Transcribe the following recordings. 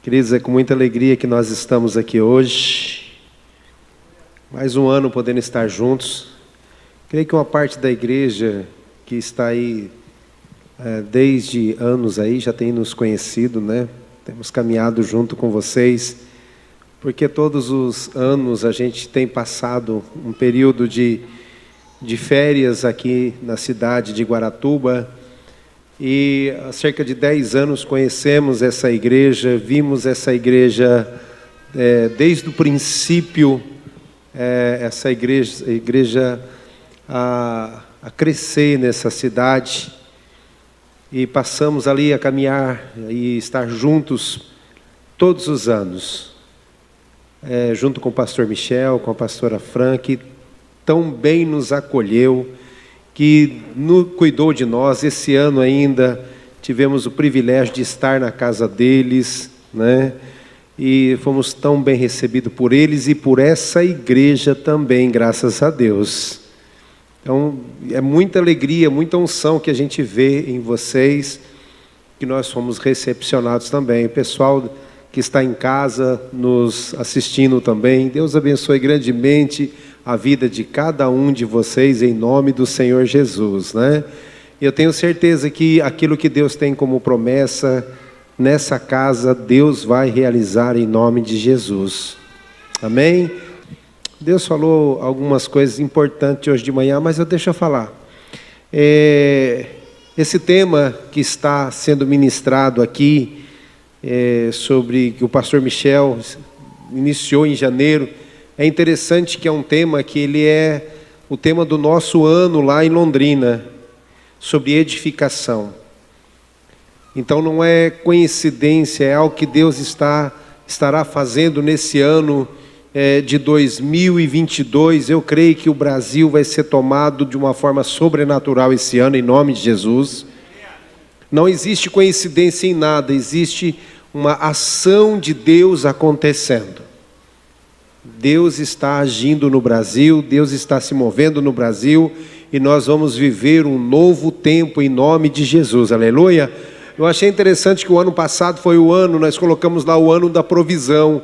Queridos, é com muita alegria que nós estamos aqui hoje. Mais um ano podendo estar juntos. Creio que uma parte da igreja que está aí desde anos aí já tem nos conhecido, né? Temos caminhado junto com vocês, porque todos os anos a gente tem passado um período de férias aqui na cidade de Guaratuba. E há cerca de 10 anos conhecemos essa igreja, vimos essa igreja desde o princípio, essa igreja a crescer nessa cidade, e passamos ali a caminhar e estar juntos todos os anos, junto com o pastor Michel, com a pastora Fran, que tão bem nos acolheu, que cuidou de nós. Esse ano ainda tivemos o privilégio de estar na casa deles, né? E fomos tão bem recebidos por eles e por essa igreja também, graças a Deus. Então, é muita alegria, muita unção que a gente vê em vocês, que nós fomos recepcionados também. O pessoal que está em casa nos assistindo também, Deus abençoe grandemente a vida de cada um de vocês, em nome do Senhor Jesus, né? Eu tenho certeza que aquilo que Deus tem como promessa nessa casa, Deus vai realizar em nome de Jesus. Amém? Deus falou algumas coisas importantes hoje de manhã, mas deixa eu falar. Esse tema que está sendo ministrado aqui, sobre que o pastor Michel iniciou em janeiro, é interessante que é um tema que ele é o tema do nosso ano lá em Londrina, sobre edificação. Então não é coincidência, é algo que Deus estará fazendo nesse ano de 2022. Eu creio que o Brasil vai ser tomado de uma forma sobrenatural esse ano, em nome de Jesus. Não existe coincidência em nada, existe uma ação de Deus acontecendo. Deus está agindo no Brasil, Deus está se movendo no Brasil, e nós vamos viver um novo tempo em nome de Jesus, aleluia. Eu achei interessante que o ano passado foi o ano, nós colocamos lá o ano da provisão,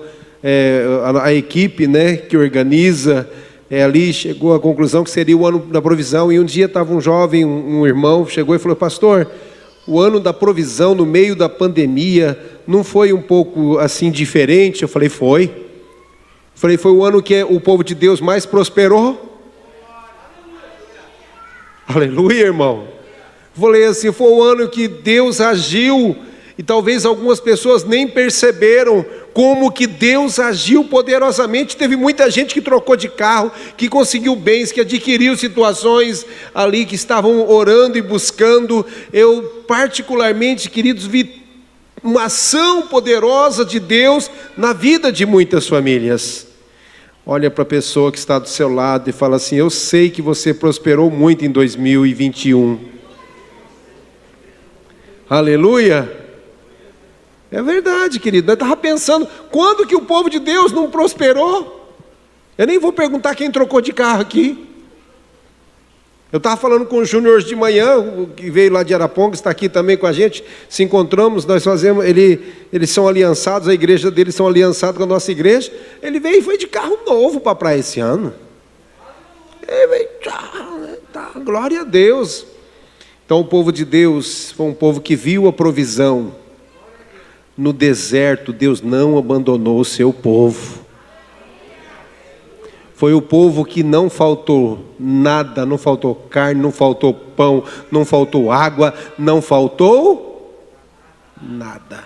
a equipe, né, que organiza, ali chegou à conclusão que seria o ano da provisão, e um dia estava um jovem, um irmão, chegou e falou: pastor, o ano da provisão no meio da pandemia, não foi um pouco assim diferente? Eu falei: foi o ano que o povo de Deus mais prosperou. Aleluia, irmão. Falei assim, foi o ano que Deus agiu, e talvez algumas pessoas nem perceberam como que Deus agiu poderosamente. Teve muita gente que trocou de carro, que conseguiu bens, que adquiriu situações ali, que estavam orando e buscando. Eu particularmente, queridos, vi uma ação poderosa de Deus na vida de muitas famílias. Olha para a pessoa que está do seu lado e fala assim: eu sei que você prosperou muito em 2021. Aleluia. É verdade, querido. Eu estava pensando, quando que o povo de Deus não prosperou? Eu nem vou perguntar quem trocou de carro aqui. Eu estava falando com o Júnior hoje de manhã, que veio lá de Araponga, está aqui também com a gente. Se encontramos, nós fazemos, eles são aliançados, a igreja deles são aliançados com a nossa igreja. Ele veio e foi de carro novo para a praia esse ano. Ele veio, tá, glória a Deus. Então o povo de Deus foi um povo que viu a provisão. No deserto, Deus não abandonou o seu povo. Foi o povo que não faltou nada, não faltou carne, não faltou pão, não faltou água, não faltou nada.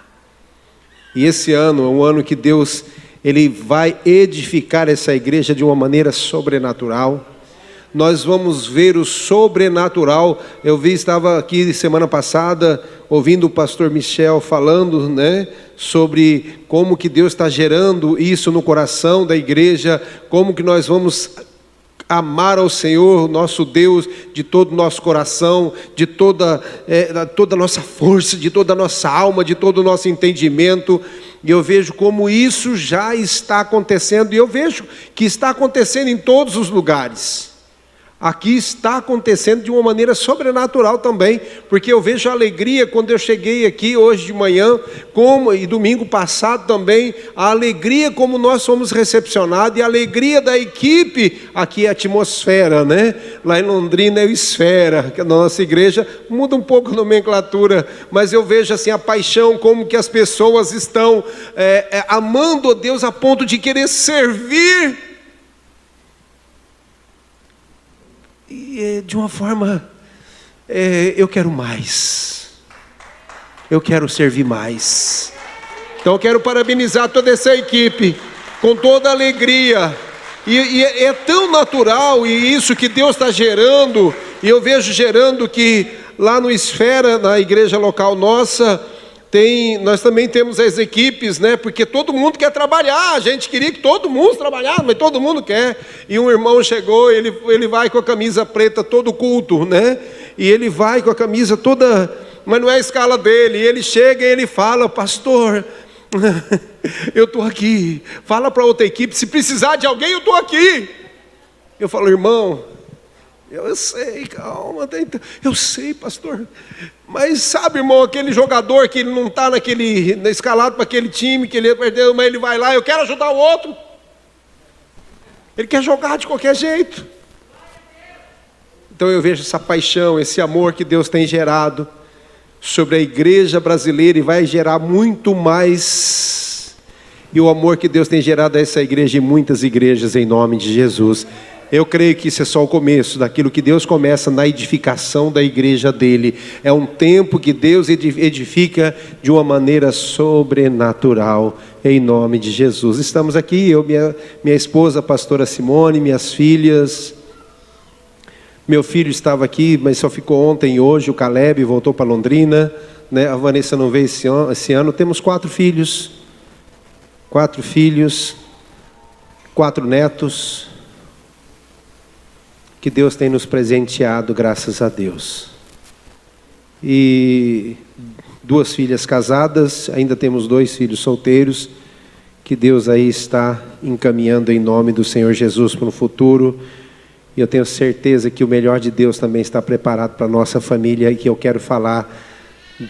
E esse ano é um ano que Deus, Ele vai edificar essa igreja de uma maneira sobrenatural. Nós vamos ver o sobrenatural. Estava aqui semana passada, ouvindo o pastor Michel falando, né, sobre como que Deus está gerando isso no coração da igreja, como que nós vamos amar ao Senhor, nosso Deus, de todo o nosso coração, de toda a nossa força, de toda a nossa alma, de todo o nosso entendimento. E eu vejo como isso já está acontecendo, e eu vejo que está acontecendo em todos os lugares. Aqui está acontecendo de uma maneira sobrenatural também, porque eu vejo a alegria quando eu cheguei aqui hoje de manhã, e domingo passado também, a alegria como nós somos recepcionados, e a alegria da equipe, aqui é a atmosfera, né? Lá em Londrina é o Esfera, que é a nossa igreja, muda um pouco a nomenclatura, mas eu vejo assim a paixão, como que as pessoas estão amando a Deus a ponto de querer servir, e de uma forma, eu quero mais, eu quero servir mais. Então eu quero parabenizar toda essa equipe, com toda a alegria, e é tão natural, e isso que Deus está gerando, e eu vejo gerando que lá no Esfera, na igreja local nossa, nós também temos as equipes, né? Porque todo mundo quer trabalhar, a gente queria que todo mundo trabalhasse, mas todo mundo quer. E um irmão chegou, ele vai com a camisa preta todo culto, né? E ele vai com a camisa toda, mas não é a escala dele. E ele chega e ele fala: pastor, eu estou aqui, fala para outra equipe, se precisar de alguém eu estou aqui. Eu falo: irmão, eu sei, calma, eu sei, pastor, mas sabe, irmão, aquele jogador que ele não está escalado para aquele time, que ele perdeu, mas ele vai lá, eu quero ajudar o outro, ele quer jogar de qualquer jeito. Então eu vejo essa paixão, esse amor que Deus tem gerado sobre a igreja brasileira, e vai gerar muito mais, e o amor que Deus tem gerado a essa igreja e muitas igrejas, em nome de Jesus. Eu creio que isso é só o começo daquilo que Deus começa na edificação da igreja dele. É um tempo que Deus edifica de uma maneira sobrenatural, em nome de Jesus. Estamos aqui, eu, minha esposa, a pastora Simone, minhas filhas. Meu filho estava aqui, mas só ficou ontem e hoje. O Caleb voltou para Londrina, né? A Vanessa não veio esse ano. Temos 4 filhos, 4 netos, que Deus tem nos presenteado, graças a Deus. E 2 filhas casadas, ainda temos 2 filhos solteiros, que Deus aí está encaminhando em nome do Senhor Jesus para o futuro. E eu tenho certeza que o melhor de Deus também está preparado para a nossa família, e que eu quero falar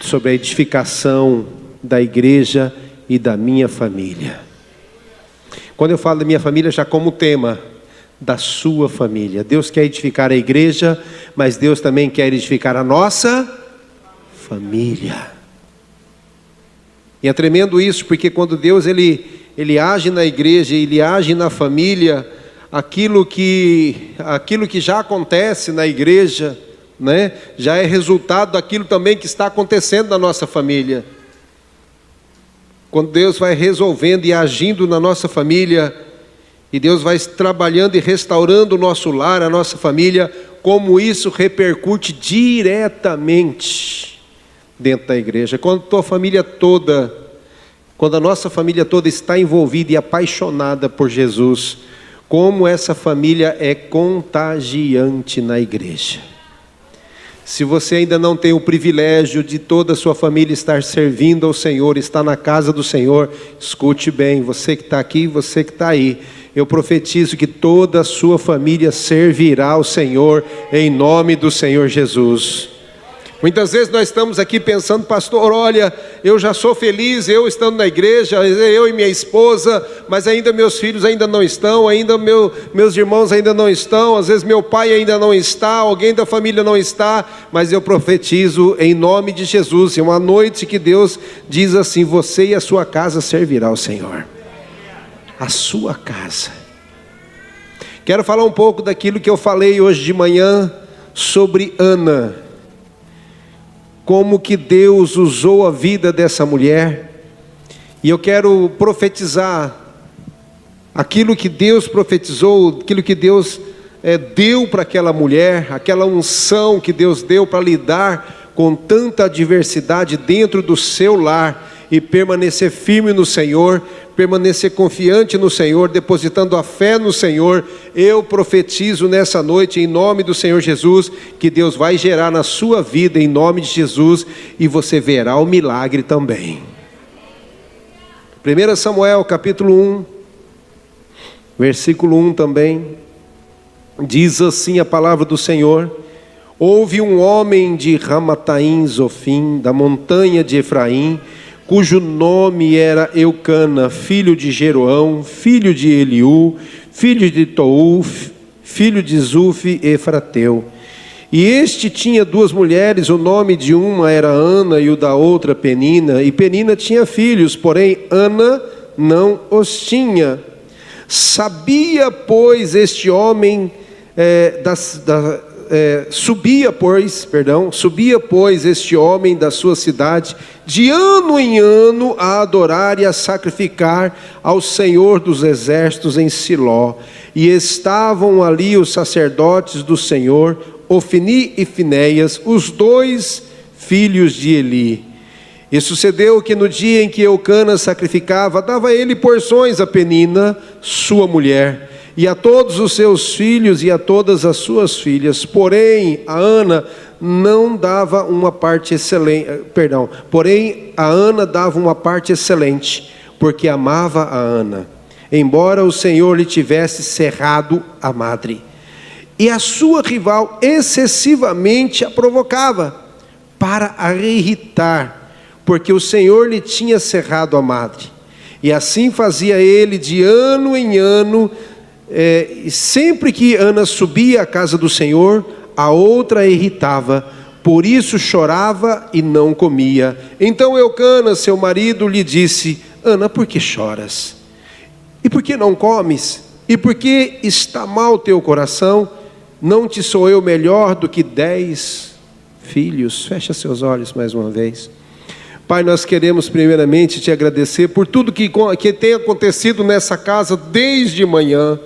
sobre a edificação da igreja e da minha família. Quando eu falo da minha família, já como tema, da sua família. Deus quer edificar a igreja, mas Deus também quer edificar a nossa família. E é tremendo isso, porque quando Deus ele age na igreja, ele age na família, aquilo que já acontece na igreja, né, já é resultado daquilo também que está acontecendo na nossa família. Quando Deus vai resolvendo e agindo na nossa família, e Deus vai trabalhando e restaurando o nosso lar, a nossa família, como isso repercute diretamente dentro da igreja. Quando a nossa família toda está envolvida e apaixonada por Jesus, como essa família é contagiante na igreja. Se você ainda não tem o privilégio de toda a sua família estar servindo ao Senhor, estar na casa do Senhor, escute bem, você que está aqui, você que está aí, eu profetizo que toda a sua família servirá ao Senhor, em nome do Senhor Jesus. Muitas vezes nós estamos aqui pensando: pastor, olha, eu já sou feliz, eu estando na igreja, eu e minha esposa, mas ainda meus filhos ainda não estão, ainda meus irmãos ainda não estão, às vezes meu pai ainda não está, alguém da família não está, mas eu profetizo em nome de Jesus, é uma noite que Deus diz assim: você e a sua casa servirá ao Senhor. A sua casa. Quero falar um pouco daquilo que eu falei hoje de manhã sobre Ana, como que Deus usou a vida dessa mulher, e eu quero profetizar aquilo que Deus profetizou, aquilo que Deus deu para aquela mulher, aquela unção que Deus deu para lidar com tanta adversidade dentro do seu lar, e permanecer firme no Senhor, permanecer confiante no Senhor, depositando a fé no Senhor. Eu profetizo nessa noite, em nome do Senhor Jesus, que Deus vai gerar na sua vida, em nome de Jesus, e você verá o milagre também. 1 Samuel capítulo 1, versículo 1 também. Diz assim a palavra do Senhor: houve um homem de Ramataim Zofim, da montanha de Efraim, cujo nome era Eucana, filho de Jeroão, filho de Eliú, filho de Tou, filho de Zufi, Efrateu. E este tinha duas mulheres, o nome de uma era Ana e o da outra Penina. E Penina tinha filhos, porém Ana não os tinha. Sabia, pois, este homem subia, pois, este homem da sua cidade, de ano em ano, a adorar e a sacrificar ao Senhor dos exércitos em Siló. E estavam ali os sacerdotes do Senhor, Ofni e Finéias, os dois filhos de Eli. E sucedeu que no dia em que Eucana sacrificava, dava ele porções a Penina, sua mulher, e a todos os seus filhos e a todas as suas filhas. Porém, a Ana não dava uma parte excelente, porém a Ana dava uma parte excelente, porque amava a Ana, embora o Senhor lhe tivesse cerrado a madre. E a sua rival excessivamente a provocava, para a irritar, porque o Senhor lhe tinha cerrado a madre. E assim fazia ele de ano em ano. E sempre que Ana subia à casa do Senhor, a outra a irritava, por isso chorava e não comia. Então Eucana, seu marido, lhe disse: Ana, por que choras? E por que não comes? E por que está mal teu coração? Não te sou eu melhor do que 10 filhos? Fecha seus olhos mais uma vez. Pai, nós queremos primeiramente te agradecer por tudo que tem acontecido nessa casa desde manhã,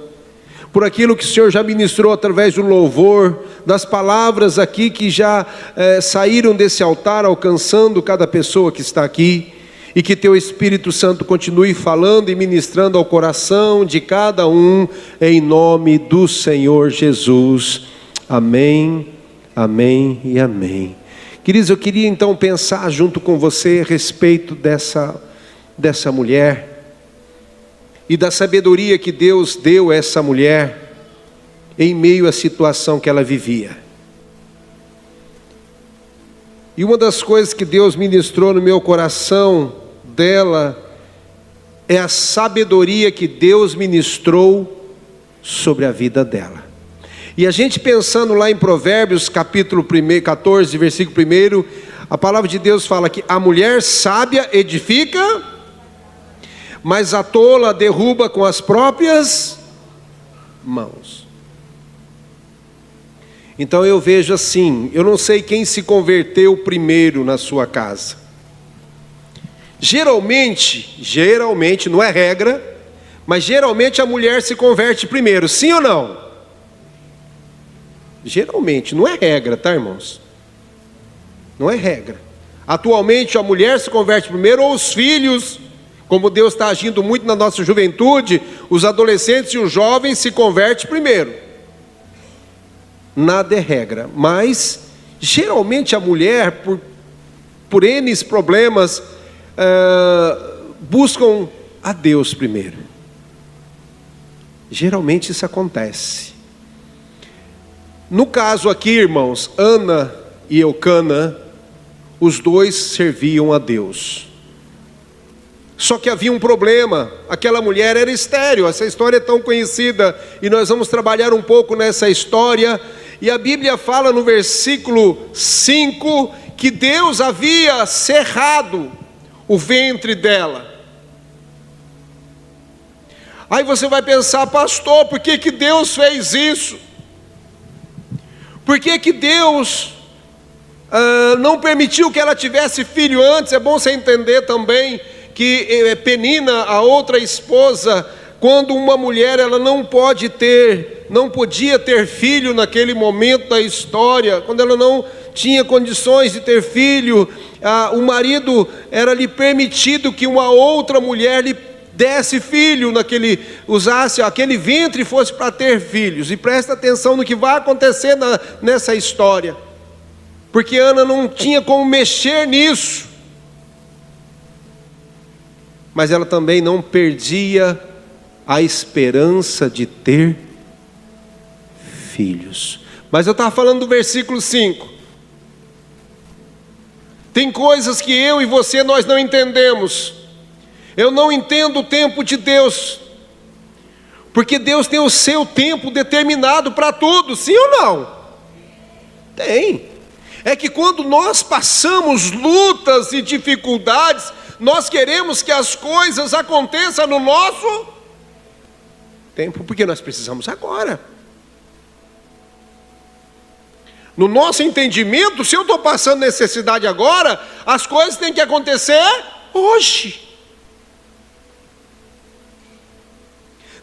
por aquilo que o Senhor já ministrou através do louvor, das palavras aqui que já saíram desse altar, alcançando cada pessoa que está aqui, e que teu Espírito Santo continue falando e ministrando ao coração de cada um, em nome do Senhor Jesus. Amém, amém e amém. Queridos, eu queria então pensar junto com você a respeito dessa mulher, e da sabedoria que Deus deu a essa mulher, em meio à situação que ela vivia. E uma das coisas que Deus ministrou no meu coração dela, é a sabedoria que Deus ministrou sobre a vida dela. E a gente pensando lá em Provérbios capítulo 14, versículo 1, a palavra de Deus fala que a mulher sábia edifica, mas a tola derruba com as próprias mãos. Então eu vejo assim, eu não sei quem se converteu primeiro na sua casa. Geralmente, não é regra, mas geralmente a mulher se converte primeiro, sim ou não? Geralmente, não é regra, tá, irmãos? Não é regra. Atualmente a mulher se converte primeiro, ou os filhos, como Deus está agindo muito na nossa juventude, os adolescentes e os jovens se convertem primeiro. Nada é regra, mas geralmente a mulher, por N problemas, buscam a Deus primeiro. Geralmente isso acontece. No caso aqui, irmãos, Ana e Eucana, os dois serviam a Deus. Só que havia um problema, aquela mulher era estéril. Essa história é tão conhecida, e nós vamos trabalhar um pouco nessa história. E a Bíblia fala no versículo 5, que Deus havia cerrado o ventre dela. Aí você vai pensar: pastor, por que Deus fez isso? Por que Deus não permitiu que ela tivesse filho antes? É bom você entender também que Penina, a outra esposa, quando uma mulher ela não podia ter filho naquele momento da história, quando ela não tinha condições de ter filho, o marido era-lhe permitido que uma outra mulher lhe desse filho, usasse aquele ventre, fosse para ter filhos. E presta atenção no que vai acontecer nessa história, porque Ana não tinha como mexer nisso, mas ela também não perdia a esperança de ter filhos. Mas eu estava falando do versículo 5. Tem coisas que eu e você nós não entendemos. Eu não entendo o tempo de Deus, porque Deus tem o seu tempo determinado para tudo, sim ou não? Tem. É que quando nós passamos lutas e dificuldades, nós queremos que as coisas aconteçam no nosso tempo, porque nós precisamos agora. No nosso entendimento, se eu estou passando necessidade agora, as coisas têm que acontecer hoje.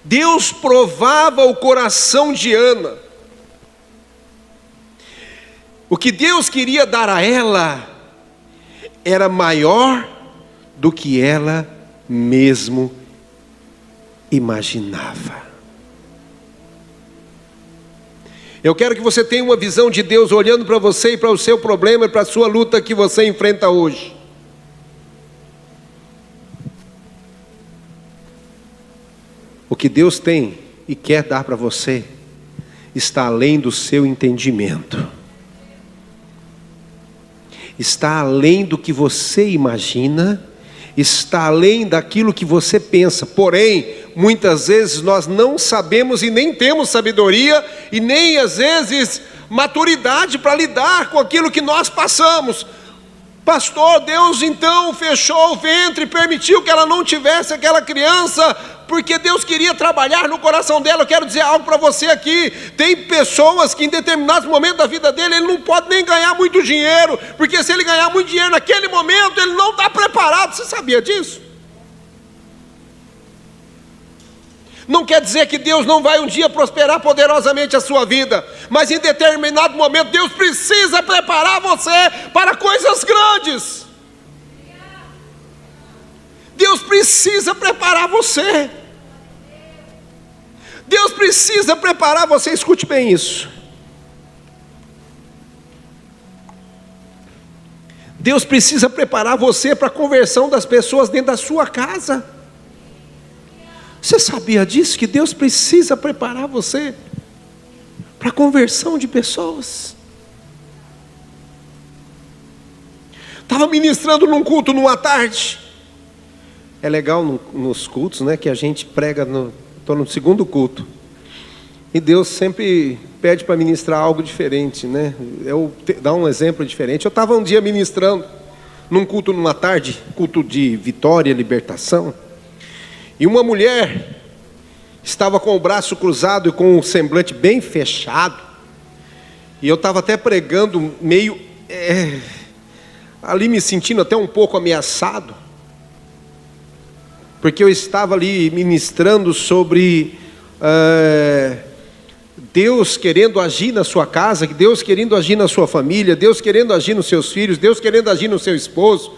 Deus provava o coração de Ana. O que Deus queria dar a ela era maior do que ela mesmo imaginava. Eu quero que você tenha uma visão de Deus olhando para você e para o seu problema e para a sua luta que você enfrenta hoje. O que Deus tem e quer dar para você está além do seu entendimento. Está além do que você imagina, está além daquilo que você pensa. Porém, muitas vezes nós não sabemos e nem temos sabedoria e nem às vezes maturidade para lidar com aquilo que nós passamos. Pastor, Deus então fechou o ventre, permitiu que ela não tivesse aquela criança, porque Deus queria trabalhar no coração dela. Eu quero dizer algo para você aqui. Tem pessoas que em determinados momentos da vida dele, ele não pode nem ganhar muito dinheiro, porque se ele ganhar muito dinheiro naquele momento, ele não está preparado. Você sabia disso? Não quer dizer que Deus não vai um dia prosperar poderosamente a sua vida, mas em determinado momento Deus precisa preparar você para coisas grandes. Deus precisa preparar você. Deus precisa preparar você. Escute bem isso. Deus precisa preparar você para a conversão das pessoas dentro da sua casa. Você sabia disso? Que Deus precisa preparar você para a conversão de pessoas. Estava ministrando num culto numa tarde. É legal nos cultos, né, que a gente prega, estou no segundo culto. E Deus sempre pede para ministrar algo diferente, né? Dá um exemplo diferente. Eu estava um dia ministrando num culto numa tarde, culto de vitória e libertação. E uma mulher estava com o braço cruzado e com o semblante bem fechado. E eu estava até pregando meio, ali me sentindo até um pouco ameaçado. Porque eu estava ali ministrando sobre Deus querendo agir na sua casa, Deus querendo agir na sua família, Deus querendo agir nos seus filhos, Deus querendo agir no seu esposo.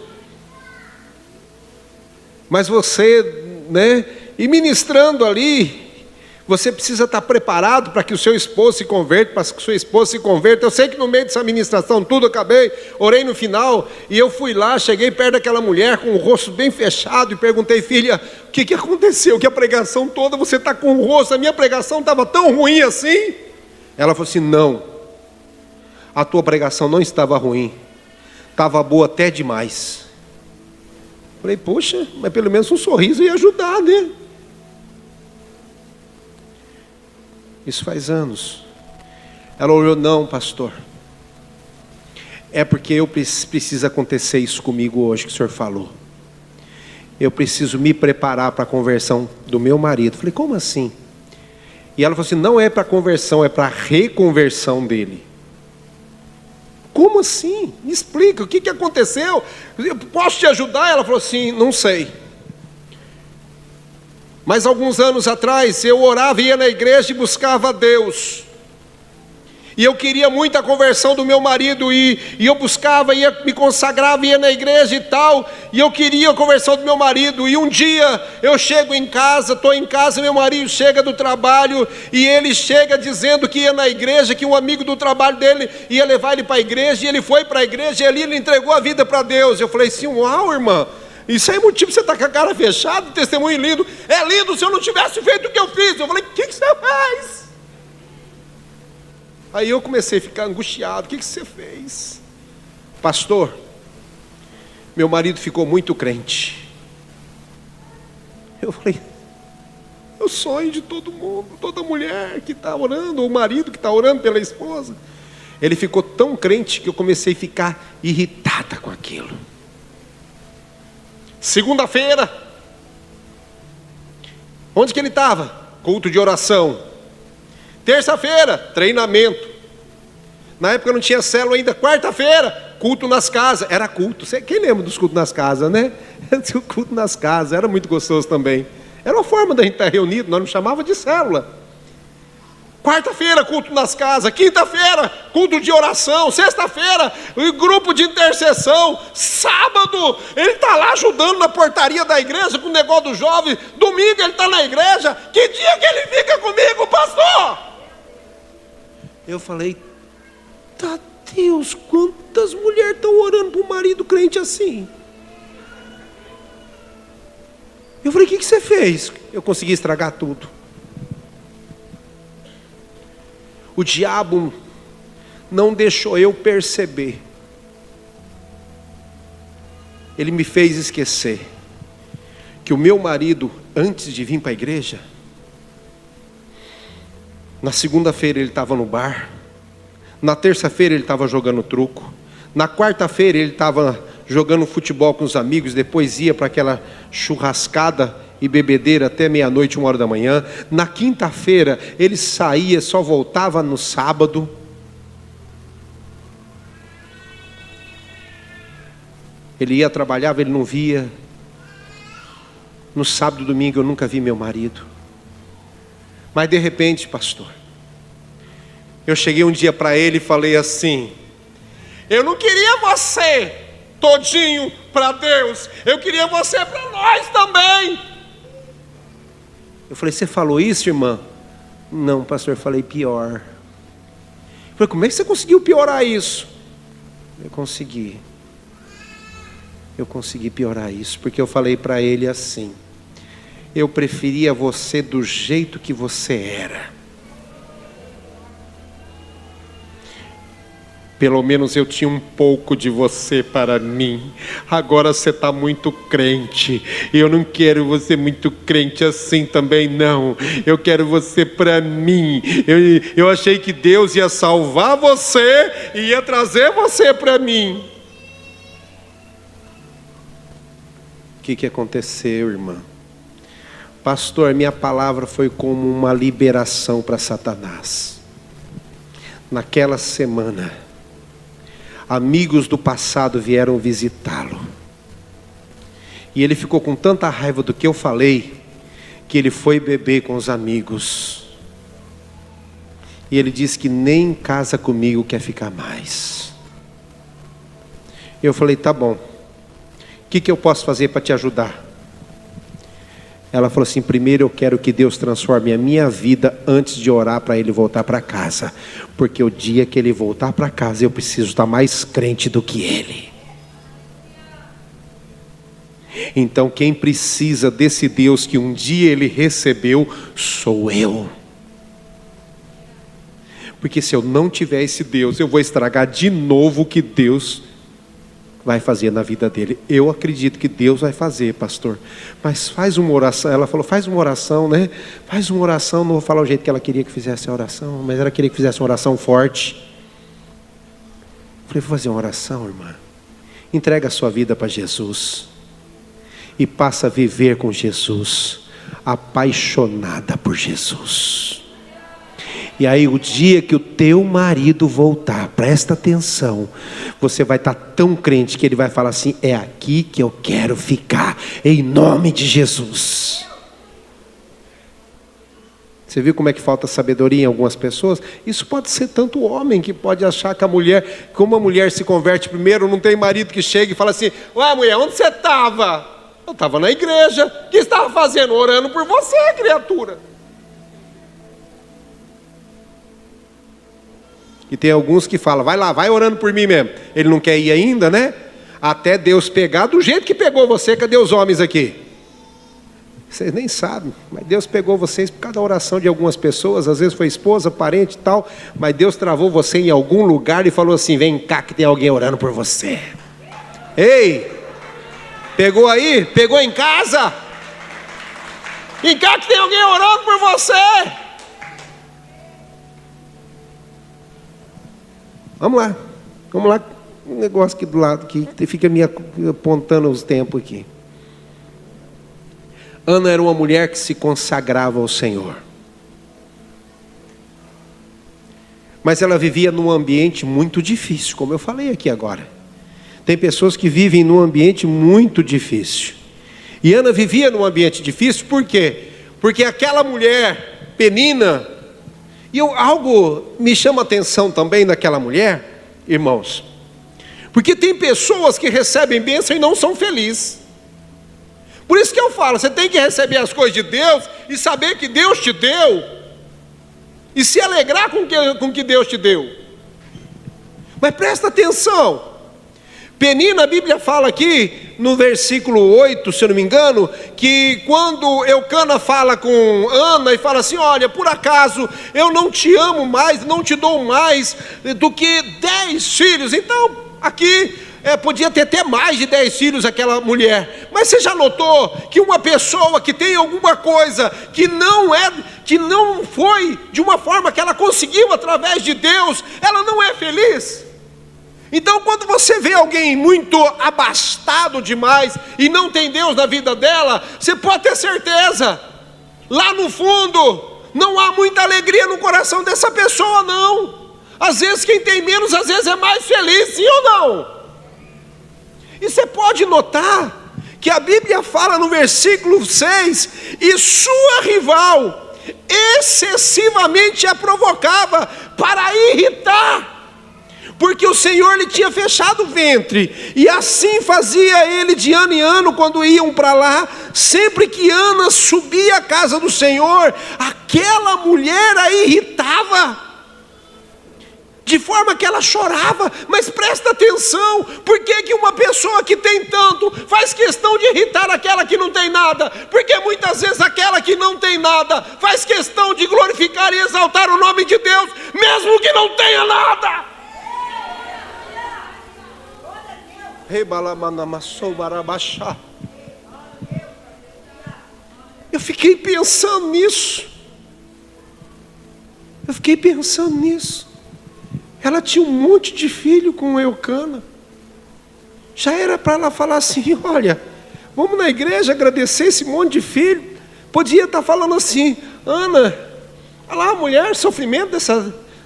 Mas você, né, e ministrando ali, você precisa estar preparado para que o seu esposo se converta, para que a sua esposa se converta. Eu sei que no meio dessa ministração tudo, acabei, orei no final, e eu fui lá, cheguei perto daquela mulher com o rosto bem fechado e perguntei: filha, o que aconteceu? Que a pregação toda você está com o rosto, a minha pregação estava tão ruim assim? Ela falou assim: não, a tua pregação não estava ruim, estava boa até demais. Falei: poxa, mas pelo menos um sorriso ia ajudar, né? Isso faz anos. Ela olhou: não, pastor, é porque precisa acontecer isso comigo hoje que o senhor falou. Eu preciso me preparar para a conversão do meu marido. Falei: como assim? E ela falou assim: não é para conversão, é para reconversão dele. Como assim? Me explica, o que aconteceu? Eu posso te ajudar? Ela falou assim: não sei. Mas alguns anos atrás eu orava, ia na igreja e buscava a Deus. E eu queria muito a conversão do meu marido, e eu buscava, me consagrava, ia na igreja e tal, e eu queria a conversão do meu marido. E um dia eu chego em casa, estou em casa, meu marido chega do trabalho, e ele chega dizendo que ia na igreja, que um amigo do trabalho dele ia levar ele para a igreja, e ele foi para a igreja, e ali ele entregou a vida para Deus. Eu falei assim: uau, irmã, isso aí é motivo para você estar com a cara fechada, testemunho lindo. É lindo se eu não tivesse feito o que eu fiz. Eu falei: o que você faz? Aí eu comecei a ficar angustiado. O que você fez? Pastor, meu marido ficou muito crente. Eu falei, é o sonho de todo mundo, toda mulher que está orando, ou o marido que está orando pela esposa. Ele ficou tão crente que eu comecei a ficar irritada com aquilo. Segunda-feira, onde que ele estava? Culto de oração. Terça-feira, treinamento. Na época não tinha célula ainda. Quarta-feira, culto nas casas. Era culto. Quem lembra dos cultos nas casas, né? O culto nas casas, era muito gostoso também. Era uma forma da gente estar reunido, nós não chamava de célula. Quarta-feira, culto nas casas. Quinta-feira, culto de oração. Sexta-feira, grupo de intercessão. Sábado, ele está lá ajudando na portaria da igreja com o negócio do jovem. Domingo ele está na igreja. Que dia que ele fica comigo, pastor? Eu falei, tá Deus, quantas mulheres estão orando para o marido crente assim? Eu falei, o que você fez? Eu consegui estragar tudo. O diabo não deixou eu perceber. Ele me fez esquecer que o meu marido, antes de vir para a igreja, na segunda-feira ele estava no bar, na terça-feira ele estava jogando truco, na quarta-feira ele estava jogando futebol com os amigos, depois ia para aquela churrascada e bebedeira até meia-noite, 1h da manhã. Na quinta-feira ele saía, só voltava no sábado. Ele ia, trabalhava, ele não via. No sábado e domingo eu nunca vi meu marido. Mas de repente, pastor, eu cheguei um dia para ele e falei assim: eu não queria você todinho para Deus, eu queria você para nós também. Eu falei, você falou isso, irmã? Não, pastor, eu falei pior. Eu falei, como é que você conseguiu piorar isso? Eu consegui piorar isso, porque eu falei para ele assim: eu preferia você do jeito que você era. Pelo menos eu tinha um pouco de você para mim. Agora você está muito crente. Eu não quero você muito crente assim também, não. Eu quero você para mim. Eu achei que Deus ia salvar você e ia trazer você para mim. O que aconteceu, irmã? Pastor, minha palavra foi como uma liberação para Satanás. Naquela semana, amigos do passado vieram visitá-lo. E ele ficou com tanta raiva do que eu falei, que ele foi beber com os amigos. E ele disse que nem em casa comigo quer ficar mais. Eu falei, tá bom. O que eu posso fazer para te ajudar? Ela falou assim, primeiro eu quero que Deus transforme a minha vida antes de orar para ele voltar para casa. Porque o dia que ele voltar para casa, eu preciso estar mais crente do que ele. Então quem precisa desse Deus que um dia ele recebeu, sou eu. Porque se eu não tiver esse Deus, eu vou estragar de novo o que Deus vai fazer na vida dele. Eu acredito que Deus vai fazer, pastor, mas faz uma oração. Ela falou, faz uma oração, né? Faz uma oração. Não vou falar o jeito que ela queria que fizesse a oração, mas ela queria que fizesse uma oração forte. Eu falei, vou fazer uma oração, irmã. Entrega a sua vida para Jesus e passa a viver com Jesus, apaixonada por Jesus. E aí o dia que o teu marido voltar, presta atenção, você vai estar tão crente que ele vai falar assim, é aqui que eu quero ficar, em nome de Jesus. Você viu como é que falta sabedoria em algumas pessoas? Isso pode ser tanto o homem que pode achar que a mulher, como a mulher se converte primeiro, não tem marido que chega e fala assim, ué mulher, onde você estava? Eu estava na igreja. O que estava fazendo? Orando por você, criatura. E tem alguns que falam, vai lá, vai orando por mim mesmo. Ele não quer ir ainda, né? Até Deus pegar do jeito que pegou você. Cadê os homens aqui? Vocês nem sabem, mas Deus pegou vocês por causa da oração de algumas pessoas, às vezes foi esposa, parente e tal, mas Deus travou você em algum lugar e falou assim: vem cá que tem alguém orando por você. Ei, pegou aí? Pegou em casa? Vem cá que tem alguém orando por você. Vamos lá, um negócio aqui do lado, que fica me apontando os tempos aqui. Ana era uma mulher que se consagrava ao Senhor. Mas ela vivia num ambiente muito difícil, como eu falei aqui agora. Tem pessoas que vivem num ambiente muito difícil. E Ana vivia num ambiente difícil, por quê? Porque aquela mulher, Penina, algo me chama a atenção também naquela mulher, irmãos, porque tem pessoas que recebem bênção e não são felizes. Por isso que eu falo, você tem que receber as coisas de Deus e saber que Deus te deu, e se alegrar com o que Deus te deu. Mas presta atenção, Penina, a Bíblia fala aqui no versículo 8, se eu não me engano, que quando Eucana fala com Ana e fala assim: olha, por acaso eu não te amo mais, não te dou mais do que 10 filhos. Então aqui podia ter até mais de 10 filhos aquela mulher. Mas você já notou que uma pessoa que tem alguma coisa que não foi de uma forma que ela conseguiu através de Deus, ela não é feliz? Então quando você vê alguém muito abastado demais e não tem Deus na vida dela, você pode ter certeza, lá no fundo não há muita alegria no coração dessa pessoa, não. Às vezes quem tem menos, às vezes é mais feliz, sim ou não? E você pode notar que a Bíblia fala no versículo 6, e sua rival excessivamente a provocava para irritar, porque o Senhor lhe tinha fechado o ventre, e assim fazia ele de ano em ano quando iam para lá. Sempre que Ana subia à casa do Senhor, aquela mulher a irritava, de forma que ela chorava. Mas presta atenção, por que uma pessoa que tem tanto faz questão de irritar aquela que não tem nada? Porque muitas vezes aquela que não tem nada faz questão de glorificar e exaltar o nome de Deus, mesmo que não tenha nada. Eu fiquei pensando nisso. Ela tinha um monte de filho com Eucana. Já era para ela falar assim: olha, vamos na igreja agradecer esse monte de filho. Podia estar falando assim: Ana, olha lá a mulher, sofrimento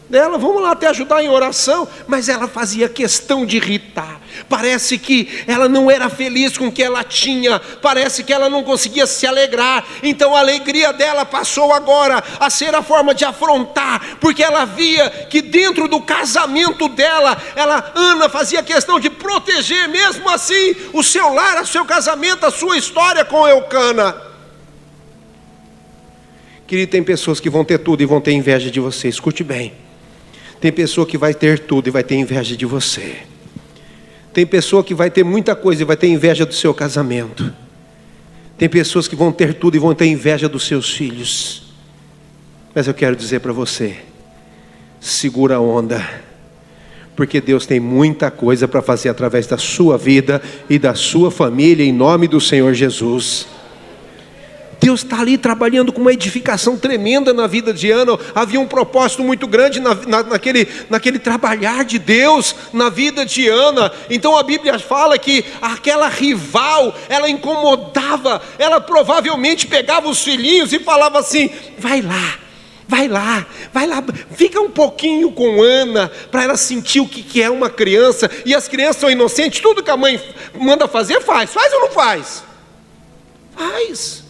dela, vamos lá até ajudar em oração. Mas ela fazia questão de irritar. Parece que ela não era feliz com o que ela tinha, parece que ela não conseguia se alegrar. Então a alegria dela passou agora a ser a forma de afrontar, porque ela via que dentro do casamento dela, Ana fazia questão de proteger mesmo assim o seu lar, o seu casamento, a sua história com Eucana. Querido, tem pessoas que vão ter tudo e vão ter inveja de você. Escute bem, tem pessoa que vai ter tudo e vai ter inveja de você. Tem pessoa que vai ter muita coisa e vai ter inveja do seu casamento. Tem pessoas que vão ter tudo e vão ter inveja dos seus filhos. Mas eu quero dizer para você: segura a onda, porque Deus tem muita coisa para fazer através da sua vida e da sua família, em nome do Senhor Jesus. Deus está ali trabalhando com uma edificação tremenda na vida de Ana. Havia um propósito muito grande naquele trabalhar de Deus na vida de Ana. Então a Bíblia fala que aquela rival, ela incomodava. Ela provavelmente pegava os filhinhos e falava assim: vai lá, fica um pouquinho com Ana, para ela sentir o que é uma criança. E as crianças são inocentes, tudo que a mãe manda fazer, faz ou não faz? Faz.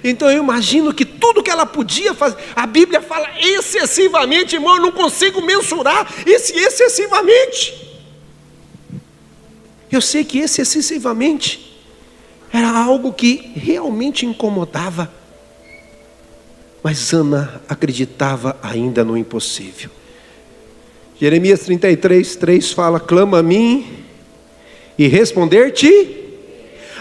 Então eu imagino que tudo que ela podia fazer, a Bíblia fala excessivamente, irmão, eu não consigo mensurar esse excessivamente. Eu sei que esse excessivamente era algo que realmente incomodava, mas Ana acreditava ainda no impossível. Jeremias 33:3 fala: clama a mim e responder-te.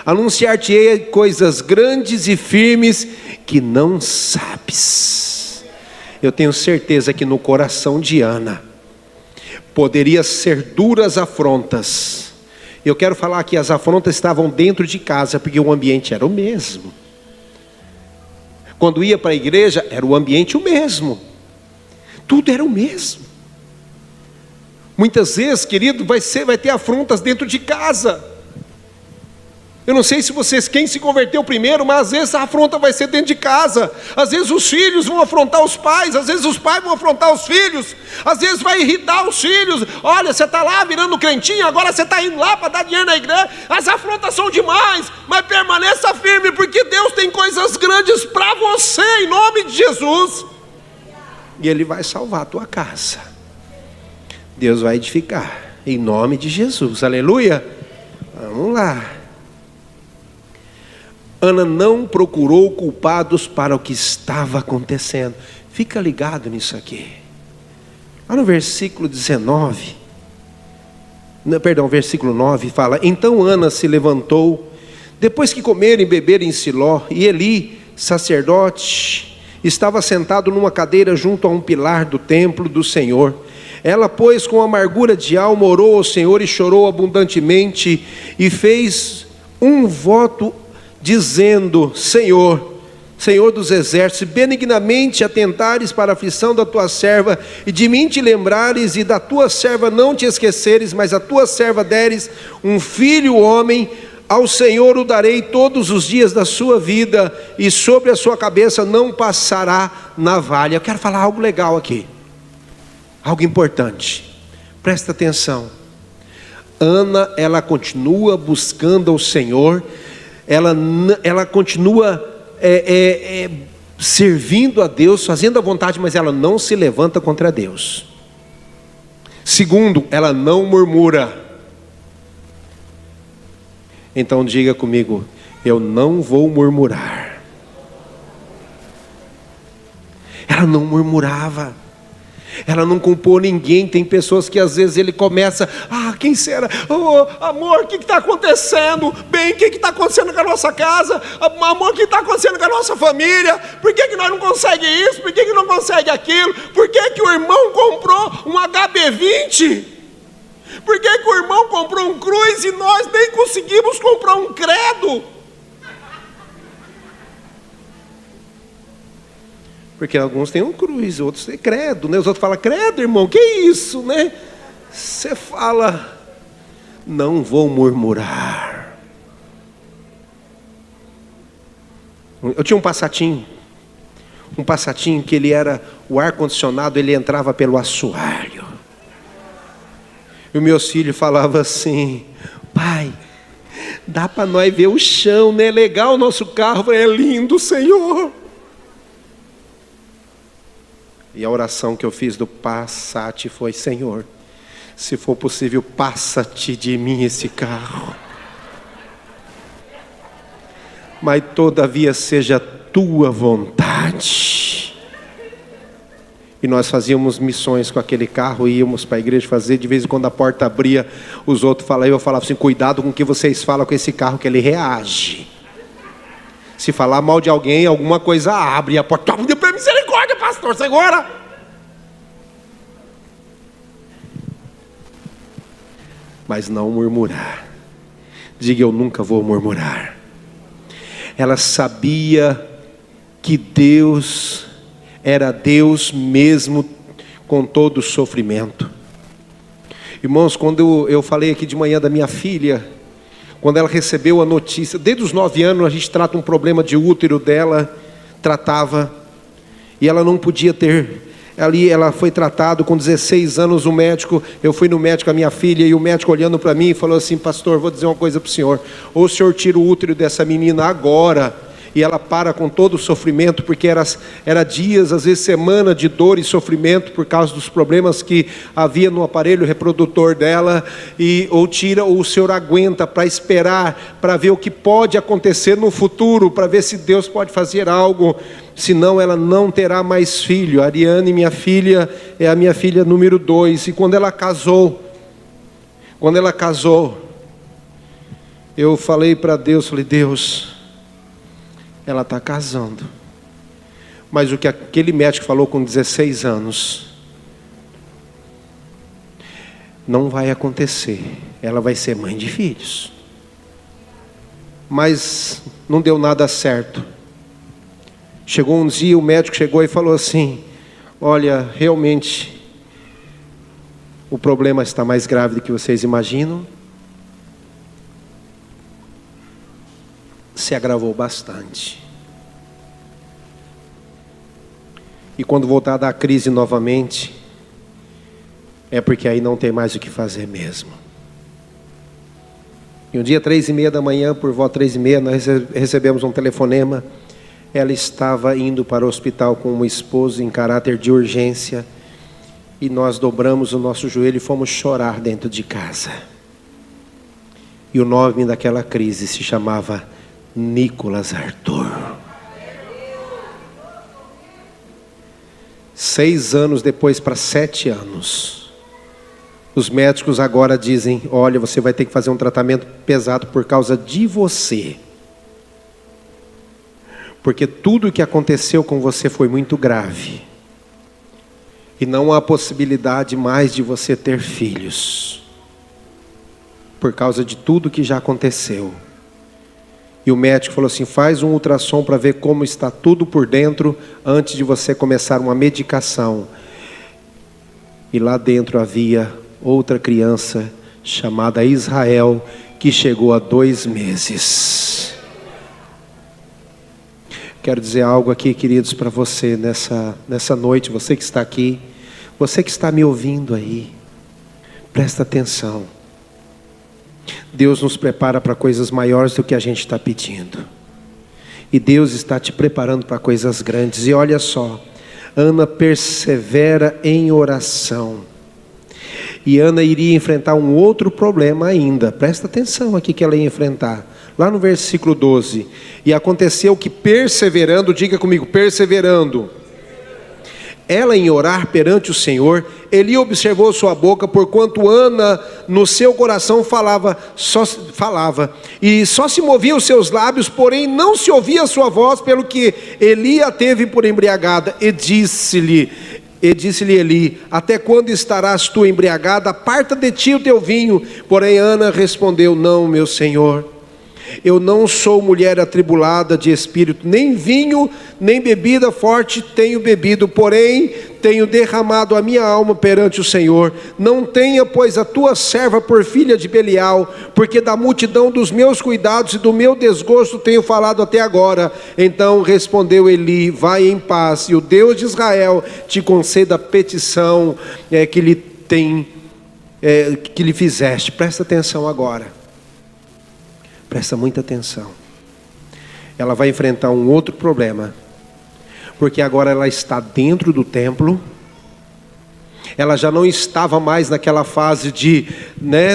Anunciar-te-ei coisas grandes e firmes que não sabes. Eu tenho certeza que no coração de Ana poderia ser duras afrontas. Eu quero falar que as afrontas estavam dentro de casa, porque o ambiente era o mesmo. Quando ia para a igreja, era o ambiente o mesmo. Tudo era o mesmo. Muitas vezes, querido, vai ter afrontas dentro de casa. Eu não sei se vocês, quem se converteu primeiro, mas às vezes a afronta vai ser dentro de casa. Às vezes os filhos vão afrontar os pais, às vezes os pais vão afrontar os filhos, às vezes vai irritar os filhos. Olha, você está lá virando crentinho, agora você está indo lá para dar dinheiro na igreja. As afrontas são demais, mas permaneça firme, porque Deus tem coisas grandes para você, em nome de Jesus. E Ele vai salvar a tua casa. Deus vai edificar, em nome de Jesus, aleluia. Vamos lá. Ana não procurou culpados para o que estava acontecendo. Fica ligado nisso aqui. Lá no versículo 19, versículo 9 fala: então Ana se levantou, depois que comeram e beberam em Siló, e Eli, sacerdote, estava sentado numa cadeira junto a um pilar do templo do Senhor. Ela, pois, com amargura de alma, orou ao Senhor e chorou abundantemente, e fez um voto dizendo: Senhor dos exércitos, benignamente atentares para a aflição da tua serva, e de mim te lembrares, e da tua serva não te esqueceres, mas a tua serva deres um filho homem, ao Senhor o darei todos os dias da sua vida, e sobre a sua cabeça não passará navalha. Eu quero falar algo legal aqui, algo importante, presta atenção. Ana, ela continua buscando ao Senhor, ela continua servindo a Deus, fazendo a vontade, mas ela não se levanta contra Deus. Segundo, ela não murmura. Então diga comigo: eu não vou murmurar. Ela não murmurava, ela não culpou ninguém. Tem pessoas que às vezes ele começa: quem será? Amor, o que está acontecendo? Bem, o que está acontecendo com a nossa casa? Amor, o que está acontecendo com a nossa família? Por que nós não conseguimos isso? Por que não consegue aquilo? Por que o irmão comprou um HB20? Por que o irmão comprou um Cruz e nós nem conseguimos comprar um Credo? Porque alguns têm um Cruz, outros têm Credo, né? Os outros falam: credo, irmão, que isso, né? Você fala: não vou murmurar. Eu tinha um Passatinho que ele era, o ar-condicionado, ele entrava pelo assoalho. E os meus filhos falavam assim: pai, dá para nós ver o chão, né? Legal o nosso carro, é lindo, Senhor. E a oração que eu fiz do Passat foi: Senhor, se for possível, passa-te de mim esse carro, mas todavia seja tua vontade. E nós fazíamos missões com aquele carro, íamos para a igreja fazer, de vez em quando a porta abria, os outros falavam, eu falava assim: cuidado com o que vocês falam com esse carro, que ele reage. Se falar mal de alguém, alguma coisa abre, e a porta, pela misericórdia, pastor, segura. Mas não murmurar. Diga: eu nunca vou murmurar. Ela sabia que Deus era Deus mesmo com todo o sofrimento. Irmãos, quando eu falei aqui de manhã da minha filha, quando ela recebeu a notícia, desde os 9 anos a gente trata um problema de útero dela, tratava, e ela não podia ter, ali ela foi tratada com 16 anos, o médico, eu fui no médico, a minha filha, e o médico olhando para mim, falou assim: pastor, vou dizer uma coisa para o senhor, ou o senhor tira o útero dessa menina agora, e ela para com todo o sofrimento, porque era dias, às vezes semana de dor e sofrimento, por causa dos problemas que havia no aparelho reprodutor dela, ou tira, ou o senhor aguenta para esperar, para ver o que pode acontecer no futuro, para ver se Deus pode fazer algo, senão ela não terá mais filho. A Ariane, minha filha, é a minha filha número 2, e quando ela casou, Eu falei para Deus, falei, Deus, ela está casando. Mas o que aquele médico falou com 16 anos, não vai acontecer. Ela vai ser mãe de filhos. Mas não deu nada certo. Chegou um dia, o médico chegou e falou assim, olha, realmente, o problema está mais grave do que vocês imaginam. Se agravou bastante. E quando voltar a dar crise novamente, é porque aí não tem mais o que fazer mesmo. E um dia, 3:30 da manhã, por volta 3:30, nós recebemos um telefonema. Ela estava indo para o hospital com o esposo em caráter de urgência. E nós dobramos o nosso joelho e fomos chorar dentro de casa. E o nome daquela crise se chamava Nicolas Arthur. 6 anos depois para 7 anos. Os médicos agora dizem, olha, você vai ter que fazer um tratamento pesado por causa de você. Porque tudo o que aconteceu com você foi muito grave. E não há possibilidade mais de você ter filhos. Por causa de tudo que já aconteceu. E o médico falou assim, faz um ultrassom para ver como está tudo por dentro antes de você começar uma medicação. E lá dentro havia outra criança chamada Israel, que chegou há 2 meses. Quero dizer algo aqui, queridos, para você nessa noite, você que está aqui, você que está me ouvindo aí, presta atenção. Deus nos prepara para coisas maiores do que a gente está pedindo. E Deus está te preparando para coisas grandes. E olha só, Ana persevera em oração. E Ana iria enfrentar um outro problema ainda. Presta atenção aqui que ela ia enfrentar. Lá no versículo 12. E aconteceu que perseverando, diga comigo, perseverando. Ela em orar perante o Senhor, Eli observou sua boca, porquanto Ana no seu coração falava, e só se moviam os seus lábios, porém não se ouvia a sua voz, pelo que Eli a teve por embriagada, e disse-lhe Eli, até quando estarás tu embriagada? Aparta de ti o teu vinho. Porém Ana respondeu, não, meu senhor, eu não sou mulher atribulada de espírito, nem vinho, nem bebida forte tenho bebido, porém tenho derramado a minha alma perante o Senhor. Não tenha, pois, a tua serva por filha de Belial, porque da multidão dos meus cuidados e do meu desgosto tenho falado até agora. Então respondeu Eli, vai em paz, e o Deus de Israel te conceda a petição que lhe fizeste. Presta atenção agora. Presta muita atenção. Ela vai enfrentar um outro problema. Porque agora ela está dentro do templo. Ela já não estava mais naquela fase de,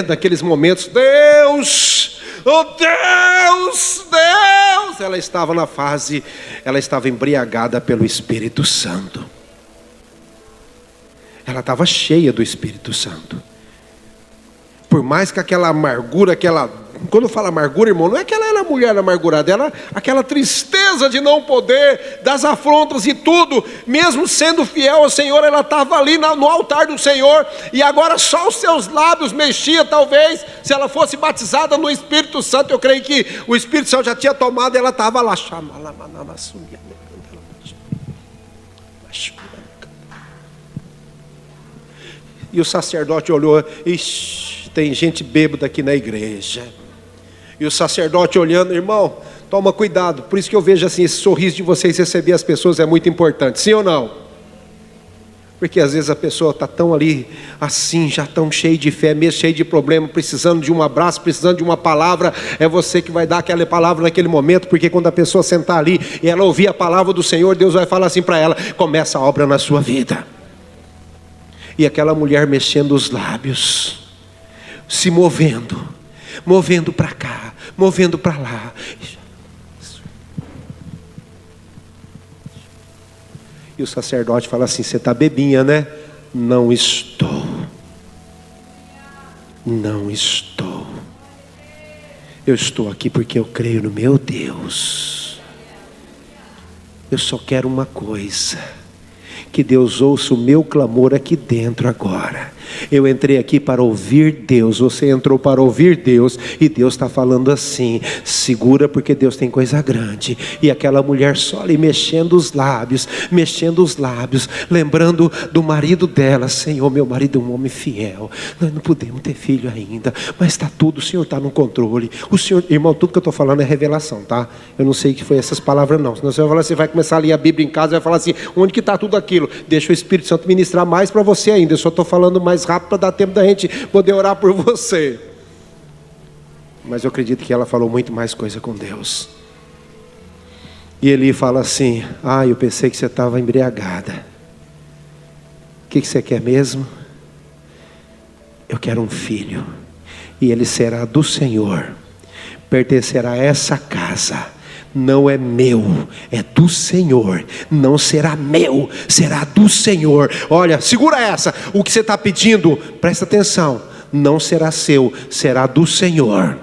daqueles momentos, Deus, oh Deus, Deus. Ela estava na fase, ela estava embriagada pelo Espírito Santo. Ela estava cheia do Espírito Santo. Por mais que aquela amargura, quando eu falo amargura, irmão, não é que ela era mulher amargurada, aquela tristeza de não poder, das afrontas e tudo, mesmo sendo fiel ao Senhor, ela estava ali no altar do Senhor, e agora só os seus lábios mexiam. Talvez, se ela fosse batizada no Espírito Santo, eu creio que o Espírito Santo já tinha tomado, e ela estava lá, e o sacerdote olhou, ixi, tem gente bêbada aqui na igreja. E o sacerdote olhando, irmão, toma cuidado. Por isso que eu vejo assim, esse sorriso de vocês receber as pessoas é muito importante, sim ou não? Porque às vezes a pessoa está tão ali, assim, já tão cheio de fé, mesmo cheio de problema, precisando de um abraço, precisando de uma palavra. É você que vai dar aquela palavra naquele momento, porque quando a pessoa sentar ali e ela ouvir a palavra do Senhor, Deus vai falar assim para ela, começa a obra na sua vida. E aquela mulher mexendo os lábios, se movendo para cá, movendo para lá. E o sacerdote fala assim, você está bebinha, né? Não estou. Eu estou aqui porque eu creio no meu Deus. Eu só quero uma coisa: que Deus ouça o meu clamor aqui dentro agora. Eu entrei aqui para ouvir Deus, você entrou para ouvir Deus, e Deus está falando assim: segura, porque Deus tem coisa grande. E aquela mulher só ali mexendo os lábios, lembrando do marido dela: Senhor, meu marido é um homem fiel, nós não podemos ter filho ainda, mas está tudo, o Senhor está no controle. O Senhor, irmão, tudo que eu estou falando é revelação, tá? Eu não sei o que foi essas palavras não, senão você vai falar, você vai começar a ler a Bíblia em casa e vai falar assim: onde que está tudo aquilo? Deixa o Espírito Santo ministrar mais para você ainda. Eu só estou falando mais rápido para dar tempo da gente poder orar por você. Mas eu acredito que ela falou muito mais coisa com Deus. E ele fala assim: eu pensei que você estava embriagada. O que você quer mesmo? Eu quero um filho, e ele será do Senhor, pertencerá a essa casa. Não é meu, é do Senhor. Não será meu, será do Senhor. Olha, segura essa. O que você está pedindo, presta atenção, não será seu, será do Senhor.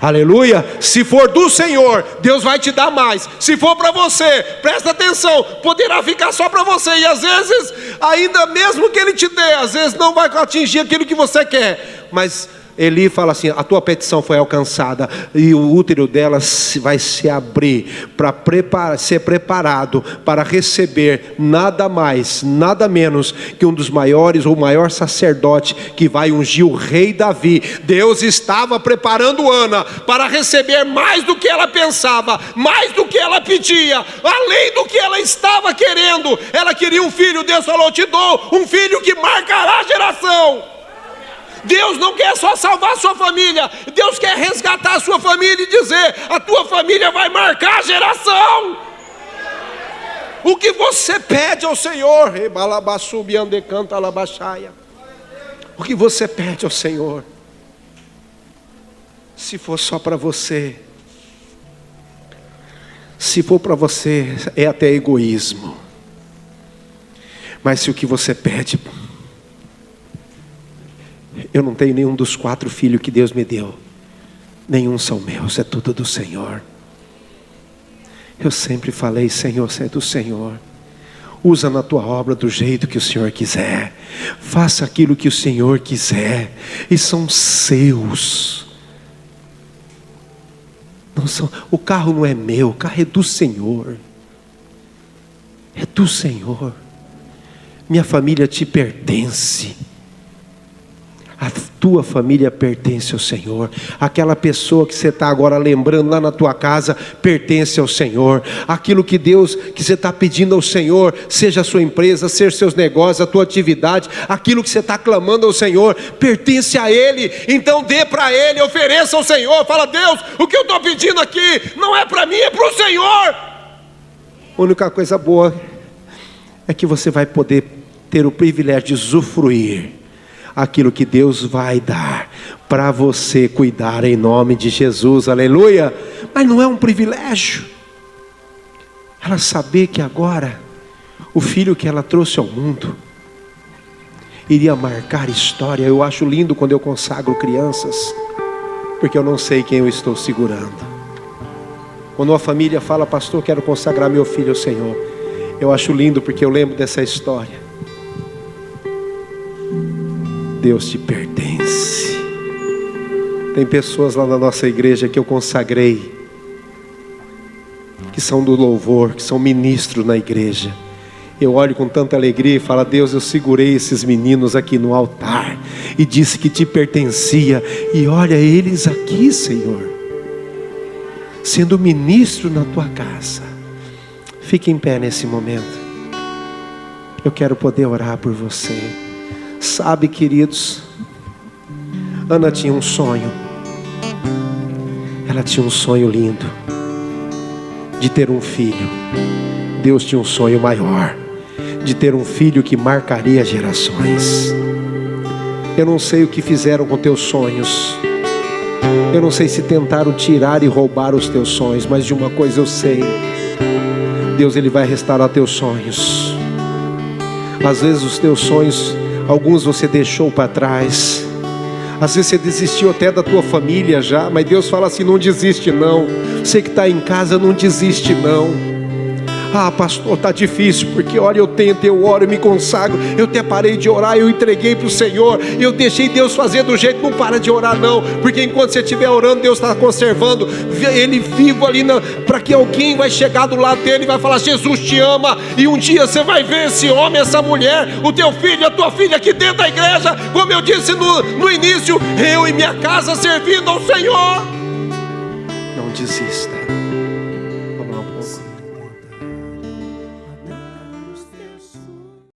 Aleluia. Se for do Senhor, Deus vai te dar mais. Se for para você, presta atenção, poderá ficar só para você. E às vezes, ainda mesmo que Ele te dê, às vezes não vai atingir aquilo que você quer. Mas Eli fala assim: a tua petição foi alcançada, e o útero dela vai se abrir para ser preparado para receber nada mais, nada menos que um dos maiores, ou o maior sacerdote que vai ungir o rei Davi. Deus estava preparando Ana para receber mais do que ela pensava, mais do que ela pedia, além do que ela estava querendo. Ela queria um filho, Deus falou: te dou um filho que marcará a geração. Deus não quer só salvar a sua família, Deus quer resgatar a sua família e dizer: a tua família vai marcar a geração. O que você pede ao Senhor, o que você pede ao Senhor, se for só para você, se for para você, é até egoísmo. Mas se o que você pede, eu não tenho nenhum dos 4 filhos que Deus me deu, nenhum são meus, é tudo do Senhor. Eu sempre falei: Senhor, você é do Senhor. Usa na tua obra do jeito que o Senhor quiser, faça aquilo que o Senhor quiser, e são seus. Não são, o carro não é meu, o carro é do Senhor. É do Senhor. Minha família te pertence. A tua família pertence ao Senhor. Aquela pessoa que você está agora lembrando lá na tua casa, pertence ao Senhor. Aquilo que Deus, que você está pedindo ao Senhor, seja a sua empresa, seja seus negócios, a tua atividade, aquilo que você está clamando ao Senhor, pertence a Ele. Então dê para Ele, ofereça ao Senhor. Fala: Deus, o que eu estou pedindo aqui não é para mim, é para o Senhor. A única coisa boa é que você vai poder ter o privilégio de usufruir aquilo que Deus vai dar para você cuidar, em nome de Jesus, aleluia. Mas não é um privilégio ela saber que agora o filho que ela trouxe ao mundo iria marcar história. Eu acho lindo quando eu consagro crianças, porque eu não sei quem eu estou segurando. Quando uma família fala: pastor, quero consagrar meu filho ao Senhor, eu acho lindo, porque eu lembro dessa história. Deus te pertence. Tem pessoas lá na nossa igreja que eu consagrei, que são do louvor, que são ministros na igreja. Eu olho com tanta alegria e falo: Deus, eu segurei esses meninos aqui no altar e disse que te pertencia, e olha eles aqui, Senhor, sendo ministro na tua casa. Fique em pé nesse momento. Eu quero poder orar por você. Sabe, queridos, Ana tinha um sonho. Ela tinha um sonho lindo de ter um filho. Deus tinha um sonho maior de ter um filho que marcaria gerações. Eu não sei o que fizeram com teus sonhos. Eu não sei se tentaram tirar e roubar os teus sonhos, mas de uma coisa eu sei: Deus, Ele vai restaurar teus sonhos. Às vezes os teus sonhos, alguns você deixou para trás, Às vezes você desistiu até da tua família já, mas Deus fala assim: não desiste não. Você que está em casa, não desiste não. Ah, pastor, está difícil, porque olha, eu tento, eu oro, eu me consagro, eu até parei de orar, eu entreguei para o Senhor, eu deixei Deus fazer do jeito. Não para de orar não, porque enquanto você estiver orando, Deus está conservando Ele vivo ali, para que alguém vai chegar do lado dele e vai falar: Jesus te ama. E um dia você vai ver esse homem, essa mulher, o teu filho, a tua filha aqui dentro da igreja, como eu disse no início, eu e minha casa servindo ao Senhor. Não desista.